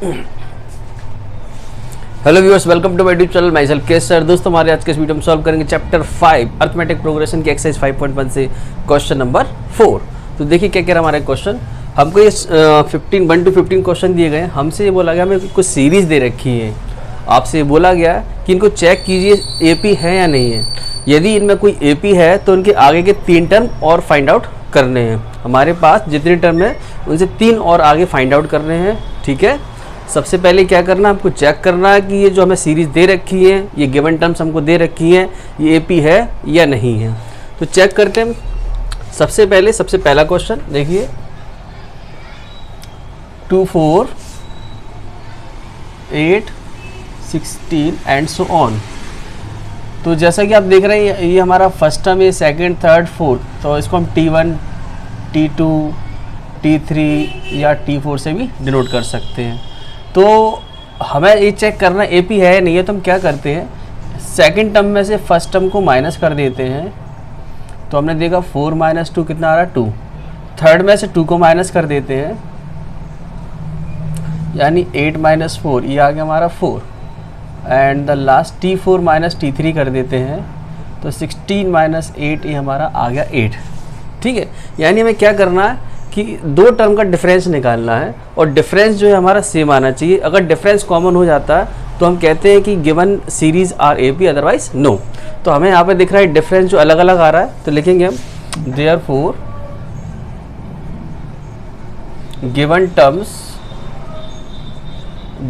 Hello viewers, welcome to my YouTube channel. माई सेल्फ केस सर। दोस्तों, हमारे आज के इस वीडियो में सॉल्व करेंगे चैप्टर 5 अर्थमेटिक प्रोग्रेशन की एक्सरसाइज 5.1 से क्वेश्चन नंबर 4। तो देखिए क्या कह रहा है हमारा क्वेश्चन। हमको ये 1 to 15 क्वेश्चन दिए गए हैं। हमसे ये बोला गया, हमें कुछ सीरीज दे रखी है। आपसे ये बोला गया कि इनको चेक कीजिए एपी है या नहीं है। यदि इनमें कोई एपी है तो उनके आगे के 3 टर्म और फाइंड आउट करने हैं। हमारे पास जितने टर्म है उनसे 3 और आगे फाइंड आउट करने हैं। ठीक है, सबसे पहले क्या करना है, हमको चेक करना है कि ये जो हमें सीरीज दे रखी है, ये गिवन टर्म्स हमको दे रखी हैं, ये एपी है या नहीं है। तो चेक करते हैं। सबसे पहला क्वेश्चन देखिए, 2, 4, 8, 16 एंड सो ऑन। तो जैसा कि आप देख रहे हैं ये हमारा फर्स्ट टर्म है, सेकंड, थर्ड, फोर्थ। तो इसको हम T1, T2, T3 या T4 से भी डिनोट कर सकते हैं। तो हमें ये चेक करना एपी है या नहीं है। तो हम क्या करते हैं, सेकंड टर्म में से फर्स्ट टर्म को माइनस कर देते हैं। तो हमने देखा 4 - 2 कितना आ रहा है, 2। थर्ड में से 2 को माइनस कर देते हैं, यानी 8 - 4, ये आ गया हमारा 4। And the last T4 - T3 कर देते हैं, तो 16 - 8, ये हमारा आ गया 8। ठीक है, यानी हमें क्या करना है कि 2 टर्म का डिफरेंस निकालना है, और डिफरेंस जो है हमारा सेम आना चाहिए। अगर डिफरेंस कॉमन हो जाता है तो हम कहते हैं कि given series are AP, otherwise no. तो हमें यहाँ पे दिख रहा है डिफरेंस जो अलग अलग आ रहा है, तो लिखेंगे हम therefore given terms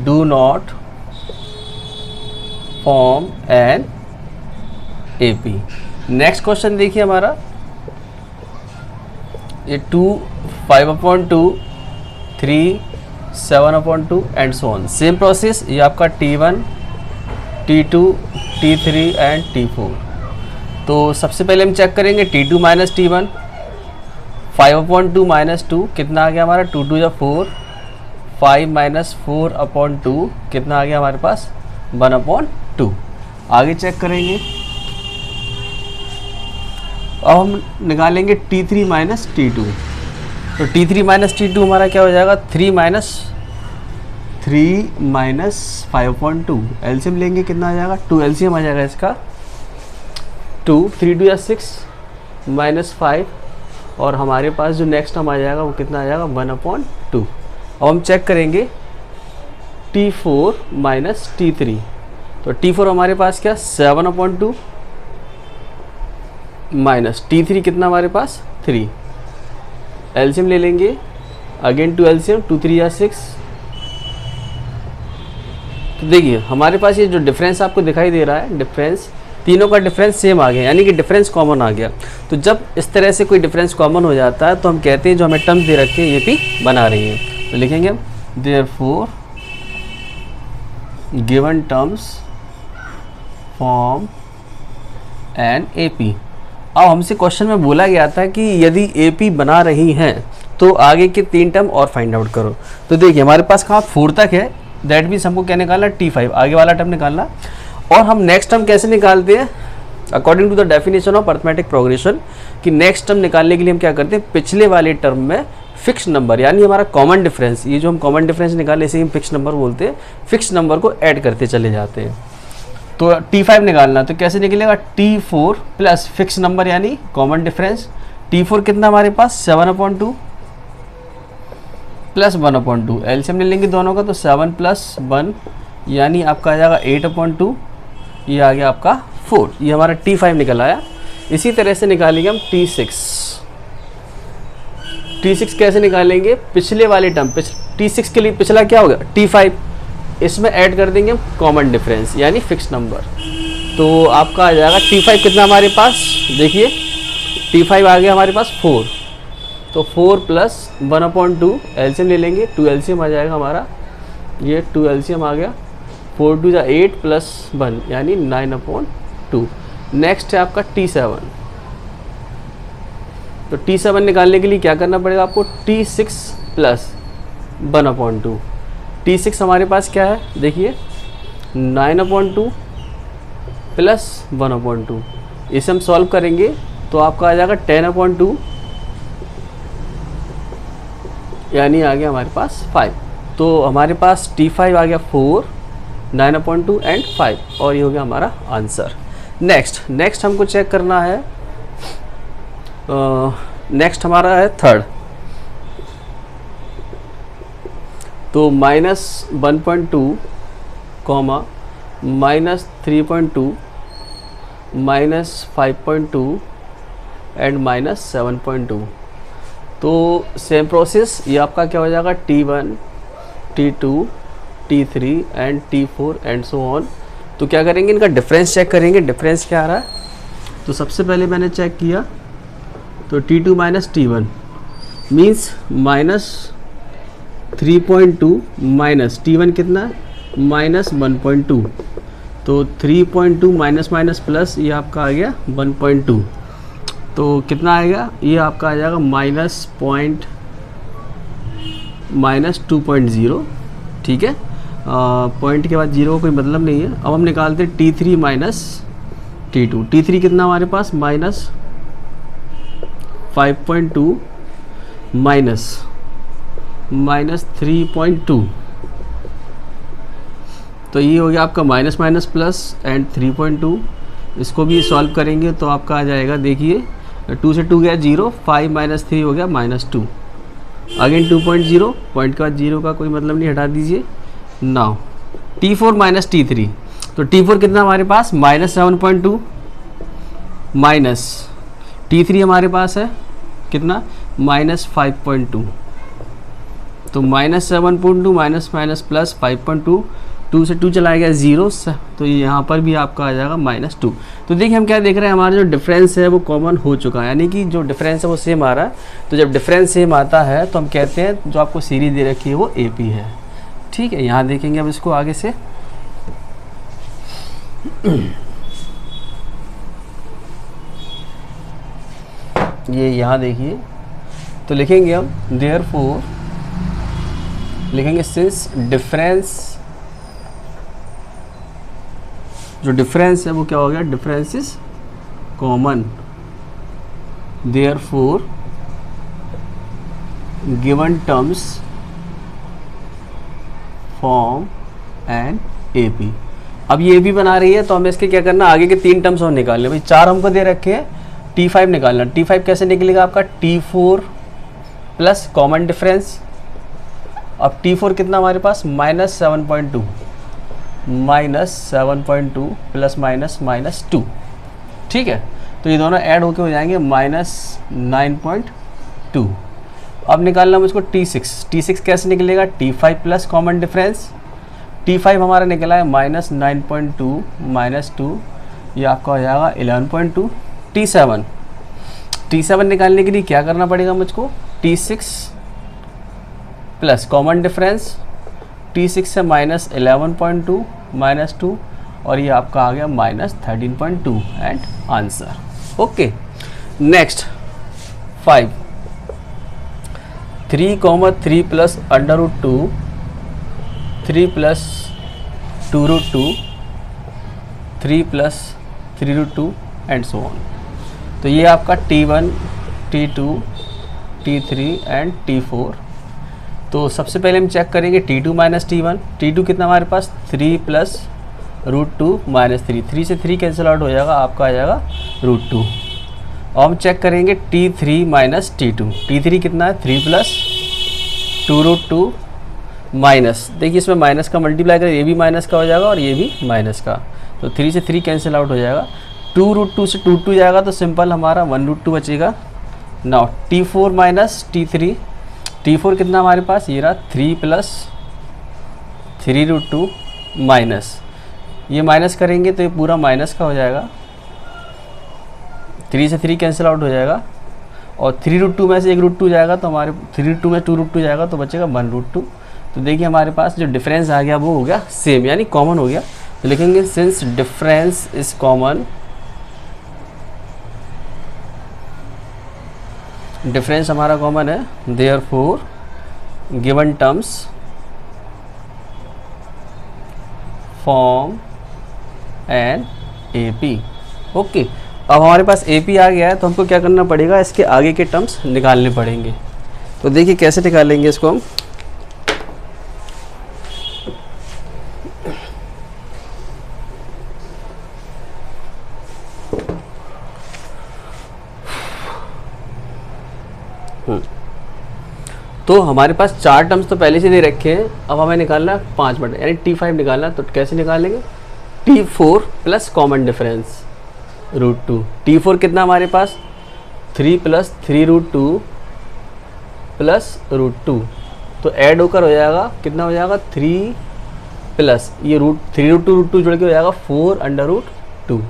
do not form an AP. Next question देखिए हमारा, ये 2, 5/2, 3, 7/2 and so on. Same process, ये आपका T1, T2, T3 and T4। तो सबसे पहले हम चेक करेंगे T2 - T1, 5/2 - 2 कितना आ गया हमारा, 2 2 4, 5 - 4/2 कितना आ गया हमारे पास, 1/2। आगे चेक करेंगे, अब हम निकालेंगे T3 - T2। तो T3 - T2 हमारा क्या हो जाएगा, 3 - 5/2। एलसीएम लेंगे कितना आ जाएगा, 2 एलसीएम आ जाएगा इसका, 2, 3 2 6 -5, और हमारे पास जो नेक्स्ट टर्म आ जाएगा वो कितना आ जाएगा, 1/2। अब हम चेक करेंगे T4 - T3। तो T4 हमारे पास क्या, 7/2 माइनस T3 कितना हमारे पास, 3। एलसीएम ले लेंगे, अगेन 2 एलसीएम, 2 3 6। तो देखिए हमारे पास ये जो डिफरेंस आपको दिखाई दे रहा है, डिफरेंस तीनों का डिफरेंस सेम आ गया, यानी कि डिफरेंस कॉमन आ गया। तो जब इस तरह से कोई डिफरेंस कॉमन हो जाता है तो हम कहते हैं जो हमें टर्म्स दे रखे हैं ये भी बना रही हैं। तो लिखेंगे हम therefore given terms form an AP. अब हमसे क्वेश्चन में बोला गया था कि यदि एपी बना रही हैं तो आगे के 3 टर्म और फाइंड आउट करो। तो देखिए हमारे पास कहाँ 4 तक है, दैट मीन्स हमको क्या निकालना, T5 आगे वाला टर्म निकालना। और हम नेक्स्ट टर्म कैसे निकालते हैं, according to the definition of arithmetic progression, कि नेक्स्ट टर्म निकालने के लिए हम क्या करते हैं, पिछले वाले टर्म में फिक्स नंबर, यानी हमारा कॉमन डिफरेंस, ये जो हम कॉमन डिफरेंस निकाले इसे हम फिक्स नंबर बोलते हैं, फिक्स नंबर को ऐड करते चले जाते हैं। तो T5 निकालना, तो कैसे निकलेगा, T4 प्लस फिक्स नंबर यानी कॉमन डिफरेंस। T4 कितना हमारे पास, 7/2 प्लस 1/2। एलसीएम ले लेंगे दोनों का, तो 7 + 1 यानी आपका आ जाएगा 8/2। ये आ गया आपका 4। ये हमारा T5 निकल आया। इसी तरह से निकालेंगे हम T6। T6 कैसे निकालेंगे, पिछले वाले टर्म, T6 के लिए पिछला क्या होगा, T5, इसमें ऐड कर देंगे कॉमन डिफरेंस यानी फिक्स नंबर। तो आपका आ जाएगा T5 कितना हमारे पास, देखिए T5 आ गया हमारे पास 4। तो 4 + 1/2 एलसीएम ले लेंगे, 2 एलसीएम आ जाएगा हमारा, ये 2 एलसीएम आ गया, 4 2 8 + 1 यानी 9/2। नेक्स्ट है आपका T7। तो T7 निकालने के लिए क्या करना पड़ेगा आपको, T6 + 1/2। T6 हमारे पास क्या है, देखिए 9/2 + 1/2। इसे हम सॉल्व करेंगे तो आपका आ जाएगा 10/2, यानी आ गया हमारे पास 5। तो हमारे पास T5 आ गया 4, 9/2 एंड 5 और ये हो गया हमारा आंसर। नेक्स्ट हमको चेक करना है, नेक्स्ट हमारा है थर्ड। तो -1.2 कॉमा -3.2 -5.2 एंड -7.2। तो सेम प्रोसेस, ये आपका क्या हो जाएगा T1, T2, T3 and T4 and so on. तो क्या करेंगे, इनका डिफरेंस चेक करेंगे, डिफरेंस क्या आ रहा है। तो सबसे पहले मैंने चेक किया तो T2 minus T1 means -3.2 minus T1 कितना है -1.2, तो 3.2 माइनस प्लस ये आपका आ गया 1.2, तो कितना आएगा, ये आपका आ जाएगा -2.0। ठीक है, पॉइंट के बाद जीरो का कोई मतलब नहीं है। अब हम निकालते हैं T3 माइनस T2। T3 कितना हमारे पास -5.2 माइनस 3.2, तो ये हो गया आपका माइनस प्लस एंड 3.2। इसको भी सॉल्व करेंगे तो आपका आ जाएगा, देखिए 2 से 2 गया 0, 5 माइनस 3 हो गया -2, अगेन 2.0, पॉइंट के बाद जीरो का कोई मतलब नहीं, हटा दीजिए। नाउ T4 माइनस T3, तो T4 कितना हमारे पास -7.2 माइनस T3 हमारे पास है कितना -5.2, तो -7.2 माइनस प्लस 5.2, 2 से 2 चला गया 0, तो यहाँ पर भी आपका आ जाएगा -2। तो देखिए हम क्या देख रहे हैं, हमारा जो डिफरेंस है वो कॉमन हो चुका है, यानी कि जो डिफरेंस है वो सेम आ रहा है। तो जब डिफरेंस सेम आता है तो हम कहते हैं जो आपको सीरीज दे रखी है वो AP है। ठीक है, यहाँ देखेंगे अब इसको आगे से। ये यहाँ देखिए, तो लिखेंगे हम देयरफॉर, लिखेंगे सिंस डिफरेंस, जो डिफरेंस है वो क्या हो गया, difference is common, therefore given terms form and AP। अब ये AP बना रही है तो हमें इसके क्या करना, आगे के 3 टर्म्स और निकालने। भाई 4 हमको दे रखे हैं, T5 निकालना। T5 कैसे निकलेगा आपका, T4 प्लस कॉमन डिफरेंस। अब T4 कितना हमारे पास -7.2 प्लस -2। ठीक है, तो ये दोनों ऐड होके हो जाएंगे -9.2। अब निकालना हम इसको T6 कैसे निकलेगा, T5 plus common difference. T5 हमारा निकला है -9.2 -2, ये आपका हो जाएगा 11.2। T7 निकालने के लिए क्या करना पड़ेगा मुझको, T6 plus common difference, T6 से -11.2 -2 और ये आपका आ गया -13.2 and answer. Okay, next 5, 3, 3 plus √2, 3 plus 2√2, 3 plus 3√2 and so on. तो ये आपका T1, T2, T3 and T4। तो सबसे पहले हम चेक करेंगे T2 माइनस T1। T2 कितना हमारे पास 3 प्लस √2 माइनस 3, 3 से 3 कैंसिल आउट हो जाएगा, आपका आ जाएगा √2। और हम चेक करेंगे T3 माइनस T2। T3 कितना है 3 प्लस 2√2 माइनस, देखिए इसमें माइनस का मल्टीप्लाई करें, ये भी माइनस का हो जाएगा और ये भी माइनस का, तो 3 से 3 कैंसिल आउट हो जाएगा। 2√2 से 2 जाएगा तो सिंपल हमारा 1√2 बचेगा। Now T4 minus T3, T4 कितना हमारे पास, ये रहा 3 प्लस 3√2 माइनस, ये माइनस करेंगे तो ये पूरा माइनस का हो जाएगा, 3 से 3 कैंसिल आउट हो जाएगा और 3√2 में से 1√2 जाएगा तो हमारे 3√2 में 2√2 जाएगा तो बचेगा 1√2। तो देखिए हमारे पास जो डिफरेंस आ गया वो हो गया सेम, यानी कॉमन हो गया। तो लिखेंगे since difference is common, difference हमारा कॉमन है, therefore given terms form and AP। ओके, अब हमारे पास AP आ गया है तो हमको क्या करना पड़ेगा, इसके आगे के टर्म्स निकालने पड़ेंगे। तो देखिए कैसे निकालेंगे इसको हम, तो हमारे पास 4 टर्म्स तो पहले से दे रखे हैं, अब हमें निकालना है 5 बटे यानी T5 निकालना है। तो कैसे निकालेंगे, T4 plus common difference √2। T4 कितना हमारे पास 3 प्लस 3√2 प्लस √2, तो ऐड होकर हो जाएगा कितना हो जाएगा 3 प्लस ये √3√2 जुड़ के हो जाएगा 4√2।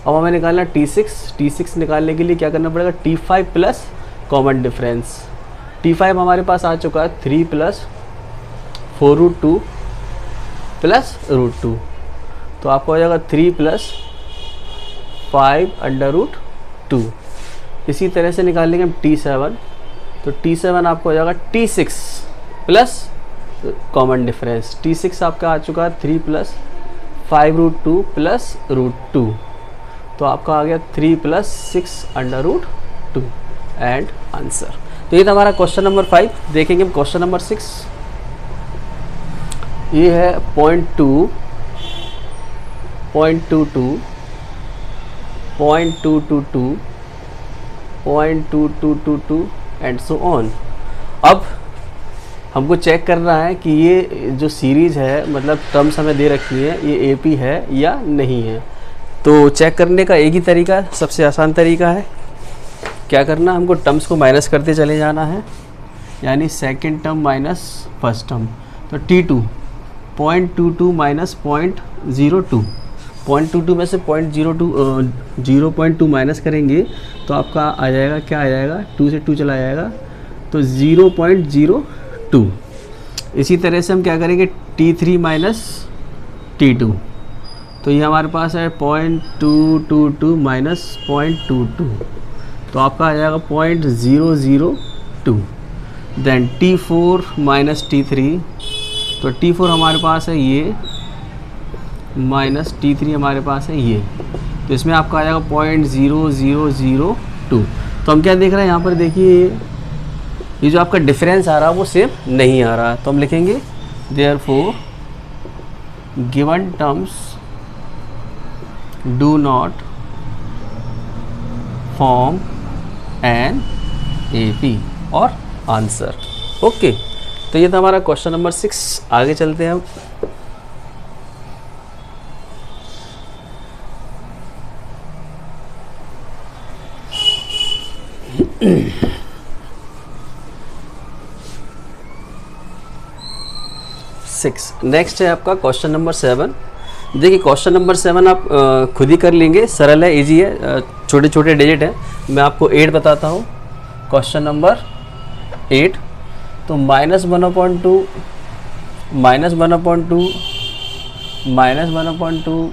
अब हमें निकालना है T6 निकालने के लिए क्या करना पड़ेगा, T5 plus common difference. T5 हमारे पास आ चुका है 3 प्लस 4√2 प्लस √2, तो आपको हो जाएगा 3 प्लस 5√2। इसी तरह से निकालेंगे हम T7, तो T7 आपको हो जाएगा T6 plus common difference. T6 आपका आ चुका है 3 प्लस 5√2 प्लस √2, तो आपका आ गया 3 प्लस 6√2 एंड आंसर। तो ये था हमारा क्वेश्चन नंबर 5। देखेंगे हम क्वेश्चन नंबर 6। ये है 0.2, 0.22, 0.222, 0.2222 एंड सो ऑन। अब हमको चेक करना है कि ये जो सीरीज़ है मतलब टर्म्स हमें दे रखी है ये एपी है या नहीं है। तो चेक करने का एक ही तरीका, सबसे आसान तरीका है क्या करना, हमको टर्म्स को माइनस करते चले जाना है, यानी second term minus first term. तो T2 0.22 माइनस 0.02, 0.22 में से 0.2 माइनस करेंगे तो आपका आ जाएगा, क्या आ जाएगा, 2 से 2 चला जाएगा तो 0.02। इसी तरह से हम क्या करेंगे T3 माइनस T2, तो ये हमारे पास है 0.222 माइनस 0.22, तो आपका आ जाएगा 0.002। देन T4 माइनस T3, तो T4 हमारे पास है ये माइनस T3 हमारे पास है ये, तो इसमें आपका आ जाएगा 0.0002। तो हम क्या देख रहे हैं यहाँ पर, देखिए ये जो आपका डिफरेंस आ रहा है वो सेम नहीं आ रहा, तो हम लिखेंगे therefore given terms do not form an AP और आंसर। ओके, तो ये था हमारा क्वेश्चन नंबर 6। आगे चलते हैं हम। नेक्स्ट है आपका क्वेश्चन नंबर 7। देखिए क्वेश्चन नंबर 7 आप खुद ही कर लेंगे, सरल है, इजी है, छोटे छोटे डिजिट है। मैं आपको 8 बताता हूँ। क्वेश्चन नंबर 8, तो -1/2 -1/2 -1/2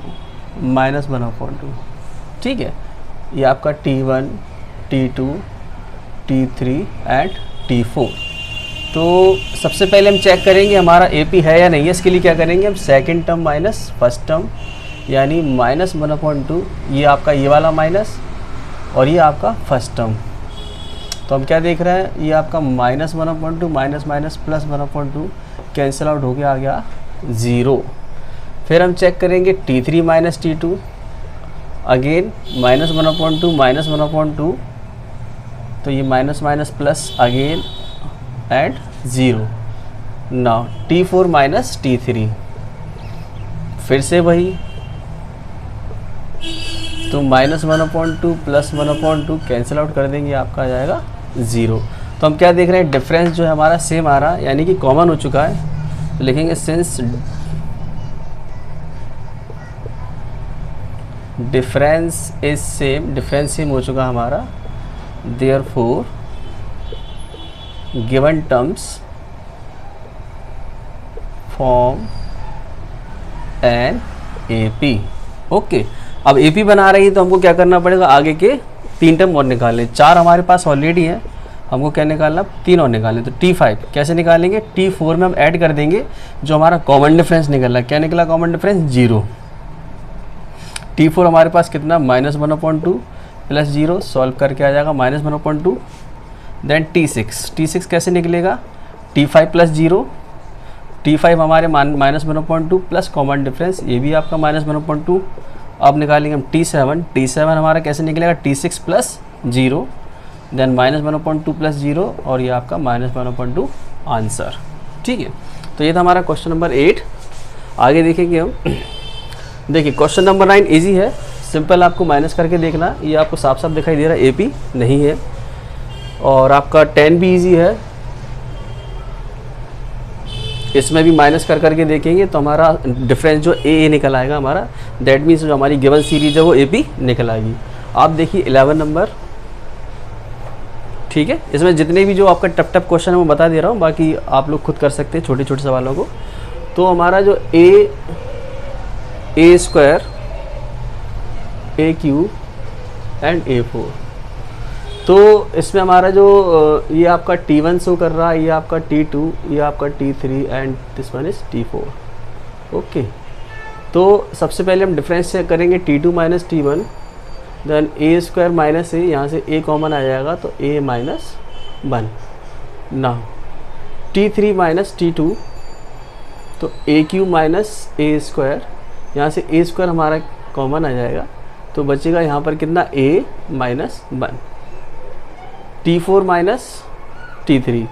-1/2, ठीक है। ये आपका T1 T2 T3 and T4। तो सबसे पहले हम चेक करेंगे हमारा AP है या नहीं है। इसके लिए क्या करेंगे हम, second term minus first term, यानी -1/2, ये आपका ये वाला माइनस और ये आपका फर्स्ट टर्म। तो हम क्या देख रहे हैं, ये आपका -1/2 minus minus plus 1/2 cancel out हो गया, आ गया 0। फिर हम चेक करेंगे T3 minus T2, again -1/2 minus 1/2, तो ये minus minus plus again and 0। Now T4 minus T3, फिर से वही, तो -1/2 प्लस 1/2 कैंसिल आउट कर देंगे, आपका आ जाएगा 0। तो हम क्या देख रहे हैं, डिफरेंस जो है हमारा सेम आ रहा है, यानी कि कॉमन हो चुका है। तो लिखेंगे since difference is same, difference same हो चुका हमारा, therefore given terms form an AP। ओके, अब AP बना रही है तो हमको क्या करना पड़ेगा, आगे के 3 टर्म और निकालें। 4 हमारे पास ऑलरेडी हैं, हमको क्या निकालना, 3 और निकालें। तो T5 कैसे निकालेंगे, T4 में हम ऐड कर देंगे जो हमारा कॉमन डिफरेंस निकला। क्या निकला कॉमन डिफरेंस, 0। T4 हमारे पास कितना, -1/2 प्लस 0, सॉल्व करके आ जाएगा -1/2। देन T6 कैसे निकलेगा, T5 प्लस 0, T5 हमारे -1/2 प्लस कॉमन डिफरेंस, ये भी आपका -1/2। अब निकालेंगे हम T7 हमारा कैसे निकलेगा, T6 प्लस 0, देन -1/2 प्लस 0 और ये आपका -1/2 आंसर। ठीक है, तो ये था हमारा क्वेश्चन नंबर 8। आगे देखेंगे हम। देखिए क्वेश्चन नंबर 9 इजी है, सिंपल, आपको माइनस करके देखना। ये आपको साफ साफ दिखाई दे रहा है AP नहीं है। और आपका 10 भी इजी है, इसमें भी माइनस कर करके देखेंगे तो हमारा डिफरेंस जो ए निकल आएगा हमारा, दैट मीन्स जो हमारी गिवन सीरीज है वो AP निकल आएगी। आप देखिए 11 नंबर। ठीक है, इसमें जितने भी जो आपका टफ क्वेश्चन है वो बता दे रहा हूँ, बाकी आप लोग खुद कर सकते हैं छोटे छोटे सवालों को। तो हमारा जो ए स्क्वायर, AQ एंड A4, तो इसमें हमारा जो ये आपका T1 शो कर रहा है, ये आपका T2, ये आपका T3 and this one is T4। ओके, तो सबसे पहले हम डिफरेंस चेक करेंगे T2 minus T1, then A square minus A, यहाँ से A कॉमन आ जाएगा तो A माइनस 1 ना, T3 माइनस T2 तो AQ माइनस A स्क्वायर, यहाँ से A स्क्वायर हमारा कॉमन आ जाएगा तो बचेगा यहाँ पर कितना A minus 1। T4 minus T3,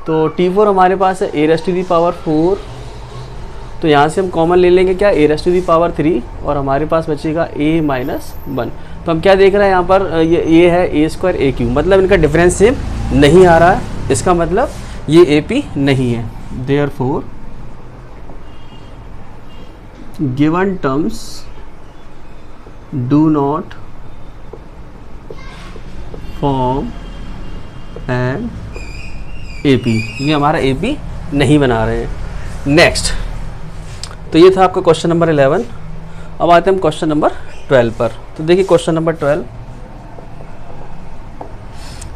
तो T4 हमारे पास है A⁴, तो यहाँ से हम कॉमन ले लेंगे क्या A⁴ और हमारे पास बचेगा A माइनस 1। तो हम क्या देख रहे हैं यहाँ पर, ये है A स्क्वायर AQ, मतलब इनका डिफरेंस सेम नहीं आ रहा है, इसका मतलब ये AP नहीं है। Therefore given terms do not form and AP, ये हमारा AP नहीं बना रहे हैं। नेक्स्ट, तो ये था आपका क्वेश्चन नंबर 11। अब आते हैं हम क्वेश्चन नंबर 12 पर। तो देखिए क्वेश्चन नंबर 12,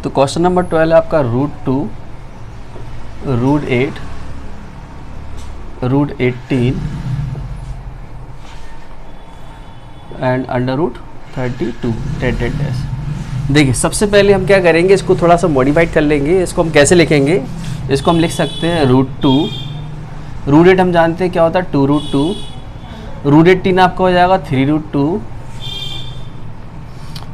तो क्वेश्चन नंबर 12 है आपका √2, √8, √18 एंड √32। देखिए सबसे पहले हम क्या करेंगे, इसको थोड़ा सा मॉडिफाइड कर लेंगे। इसको हम कैसे लिखेंगे, इसको हम लिख सकते हैं √2, √8 हम जानते हैं क्या होता है 2√2, √18 आपका हो जाएगा 3√2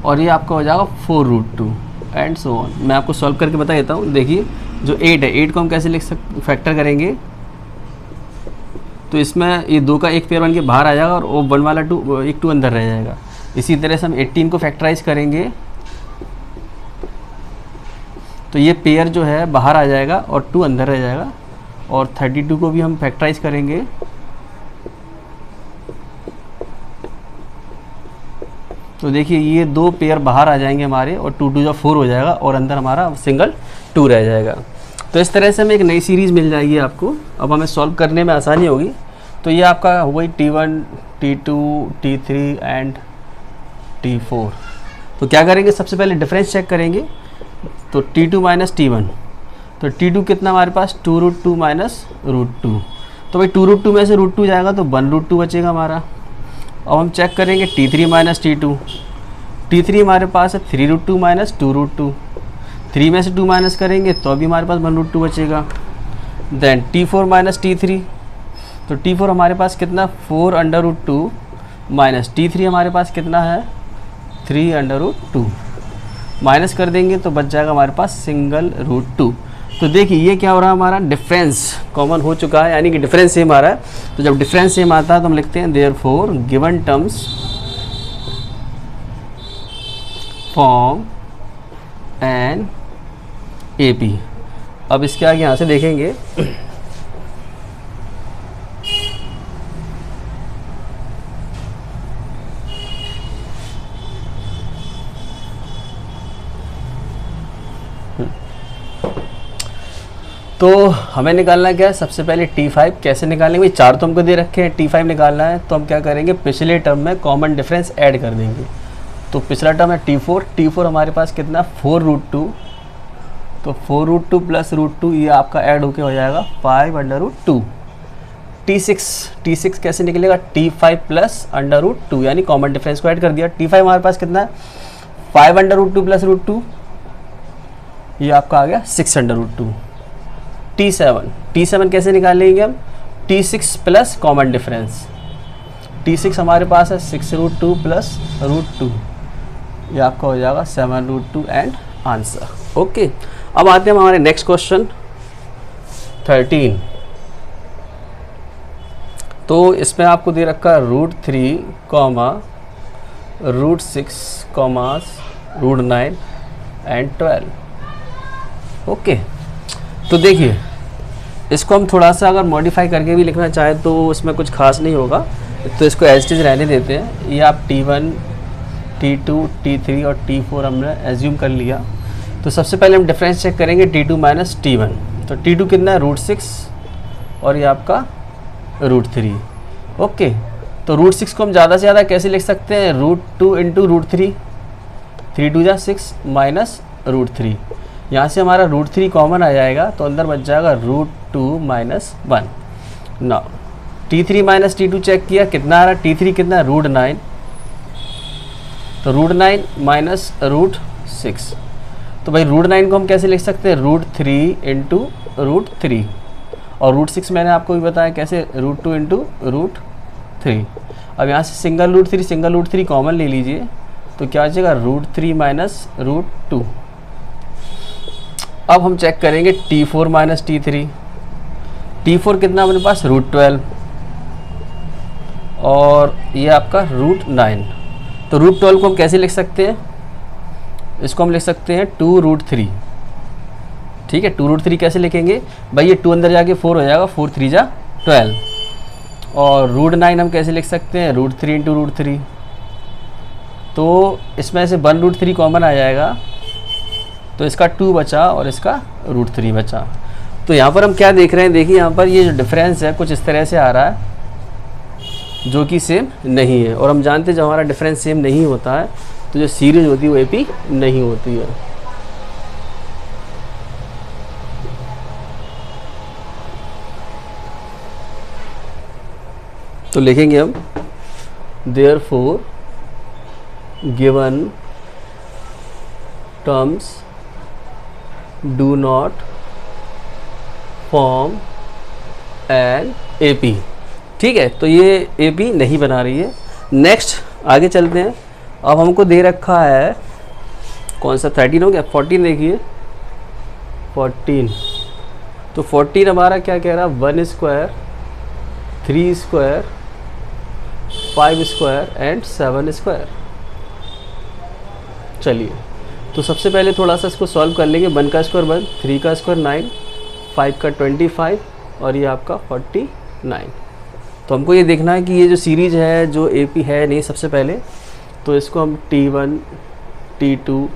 और ये आपका हो जाएगा 4√2 एंड सो ऑन। मैं आपको सॉल्व करके बता देता हूँ। देखिए जो 8 है, 8 को हम कैसे लिख सकते, फैक्टर करेंगे तो इसमें ये 2 का एक पेयर बन के बाहर आ जाएगा और वो 1 वाला 2, एक 2 अंदर रह जाएगा। इसी तरह से हम 18 को फैक्टराइज करेंगे तो ये पेयर जो है बाहर आ जाएगा और 2 अंदर रह जाएगा। और 32 को भी हम फैक्टराइज करेंगे तो देखिए ये 2 पेयर बाहर आ जाएंगे हमारे और 2 2 4 हो जाएगा और अंदर हमारा सिंगल 2 रह जाएगा। तो इस तरह से हमें एक नई सीरीज़ मिल जाएगी आपको। अब हमें सॉल्व करने में आसानी होगी। तो ये आपका वही T1, T2, T3 and T4। तो क्या करेंगे, सबसे पहले डिफरेंस चेक करेंगे। तो T2 माइनस T1, तो T2 कितना हमारे पास 2√2 माइनस √2, तो भाई 2√2 में से √2 जाएगा तो 1√2 बचेगा हमारा। अब हम चेक करेंगे T3 माइनस T2, T3 हमारे पास है 3√2 माइनस 2√2, 3 में से 2 माइनस करेंगे तो अभी हमारे पास 1√2 बचेगा। देन T4 माइनस T3, तो T4 हमारे पास कितना 4√2 माइनस T3 हमारे पास कितना है 3√2, माइनस कर देंगे तो बच जाएगा हमारे पास सिंगल √2। तो देखिए ये क्या हो रहा है, हमारा डिफरेंस कॉमन हो चुका है, यानी कि डिफरेंस सेम आ रहा है। तो जब डिफरेंस सेम आता है तो हम लिखते हैं therefore given terms form an AP। अब इसके आगे यहाँ से देखेंगे तो हमें निकालना क्या है, सबसे पहले T5 कैसे निकालेंगे, भाई 4 तो हमको दे रखे हैं, T5 निकालना है। तो हम क्या करेंगे, पिछले टर्म में कॉमन डिफरेंस ऐड कर देंगे। तो पिछला टर्म है T4, T4 हमारे पास कितना 4√2, तो 4√2 प्लस √2 ये आपका ऐड होके हो जाएगा 5√2। T6 कैसे निकलेगा, T5 प्लस √2, यानी कॉमन डिफरेंस को ऐड कर दिया। T5 हमारे पास कितना है 5√2 प्लस √2, ये आपका आ गया 6√2। T7 कैसे निकालेंगे हम, T6 plus common difference, T6 हमारे पास है 6√2 प्लस √2, ये आपका हो जाएगा 7√2 एंड आंसर। ओके, अब आते हैं हमारे नेक्स्ट क्वेश्चन 13। तो इसमें आपको दे रखा है √3, √6, √9 एंड 12। ओके, तो देखिए इसको हम थोड़ा सा अगर मॉडिफाई करके भी लिखना चाहें तो उसमें कुछ खास नहीं होगा, तो इसको एज इट इज रहने देते हैं। ये आप T1, T2, T3 और T4 हमने एज्यूम कर लिया। तो सबसे पहले हम डिफरेंस चेक करेंगे T2 माइनस T1। तो T2 कितना है, √6 और ये आपका √3। ओके, तो √6 को हम ज़्यादा से ज़्यादा कैसे लिख सकते हैं, √2 इंटू √3, 3 2 जा 6 माइनस √3। यहाँ से हमारा √3 कॉमन आ जाएगा तो अंदर बच जाएगा √2 माइनस 1। ना T3 माइनस T2 चेक किया, कितना आ रहा है, T3 कितना है, √9, तो √9 माइनस √6। तो भाई √9 को हम कैसे लिख सकते हैं, √3 इंटू √3, और √6 मैंने आपको भी बताया कैसे, √2 इंटू √3। अब यहाँ से सिंगल √3 कॉमन ले लीजिए, तो क्या बचेगा, √3 माइनस √2। अब हम चेक करेंगे T4 माइनस T3। T4 कितना अपने पास, √12, और ये आपका √9। तो √12 को हम कैसे लिख सकते हैं, इसको हम लिख सकते हैं 2√3। ठीक है, 2√3 कैसे लिखेंगे भाई, ये 2 अंदर जाके 4 हो जाएगा, 4 3 जा 12, और √9 हम कैसे लिख सकते हैं, √3 इंटू √3। तो इसमें से 1√3 कॉमन आ जाएगा, तो इसका 2 बचा और इसका √3 बचा। तो यहाँ पर हम क्या देख रहे हैं, देखिए यहाँ पर ये जो डिफरेंस है कुछ इस तरह से आ रहा है जो कि सेम नहीं है, और हम जानते हैं जब हमारा डिफरेंस सेम नहीं होता है तो जो सीरीज होती है वो एपी नहीं होती है। तो लिखेंगे हम therefore given terms do not form an AP। ठीक है, तो ये AP नहीं बना रही है। नेक्स्ट आगे चलते हैं। अब हमको दे रखा है कौन सा, 13 हो गया, 14 देखिए 14। तो 14 हमारा क्या कह रहा है, 1 square, 3 square, 5 square and 7 square. चलिए, तो सबसे पहले थोड़ा सा इसको सॉल्व कर लेंगे। 1 का स्क्वायर 1, 3 का स्क्वायर 9, 5 का 25 और ये आपका 49। तो हमको ये देखना है कि ये जो सीरीज है जो AP है नहीं, सबसे पहले तो इसको हम T1, T2,